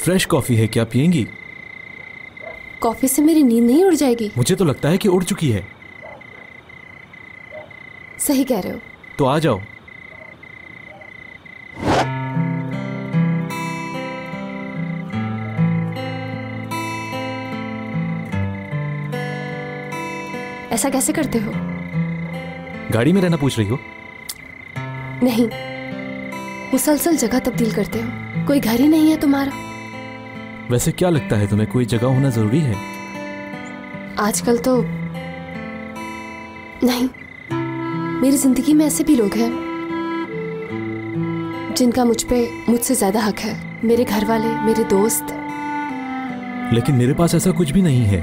Fresh coffee है, क्या पियेंगी? Coffee से मेरी नींद नहीं उड़ जाएगी? मुझे तो लगता है कि उड़ चुकी है। सही कह रहे हो। तो आ जाओ। ऐसा कैसे करते हो? गाड़ी में रहना पूछ रही हो? नहीं, मुसलसल जगह तब्दील करते हो। कोई घर ही नहीं है तुम्हारा? वैसे क्या लगता है तुम्हें, कोई जगह होना जरूरी है? आजकल तो नहीं। मेरी जिंदगी में ऐसे भी लोग हैं जिनका मुझसे ज्यादा हक है। मेरे घर वाले, मेरे दोस्त। लेकिन मेरे पास ऐसा कुछ भी नहीं है।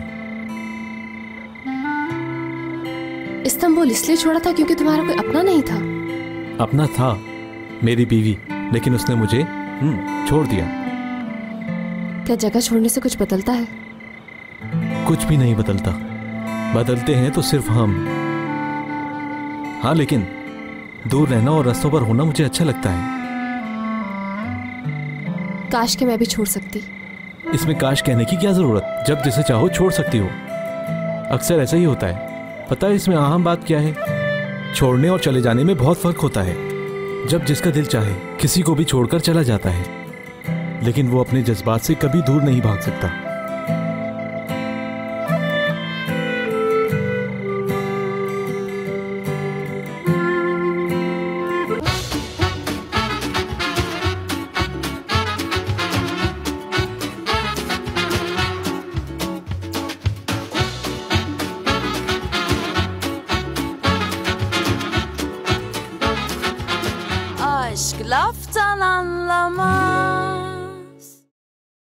इस्तांबुल इसलिए छोड़ा था क्योंकि तुम्हारा कोई अपना नहीं था? अपना था, मेरी बीवी, लेकिन उसने मुझे छोड़ दिया। क्या जगह छोड़ने से कुछ बदलता है? कुछ भी नहीं बदलता। बदलते हैं तो सिर्फ हम। हाँ, लेकिन दूर रहना और रास्तों पर होना मुझे अच्छा लगता है। काश कि मैं भी छोड़ सकती। इसमें काश कहने की क्या जरूरत? जब जिसे चाहो छोड़ सकती हो। अक्सर ऐसा ही होता है। पता है इसमें अहम बात क्या है? छोड़ने और चले जाने में बहुत फर्क होता है। जब जिसका दिल चाहे किसी को भी छोड़कर चला जाता है, लेकिन वो अपने जज्बात से कभी दूर नहीं भाग सकता। Aşk laftan anlamaz.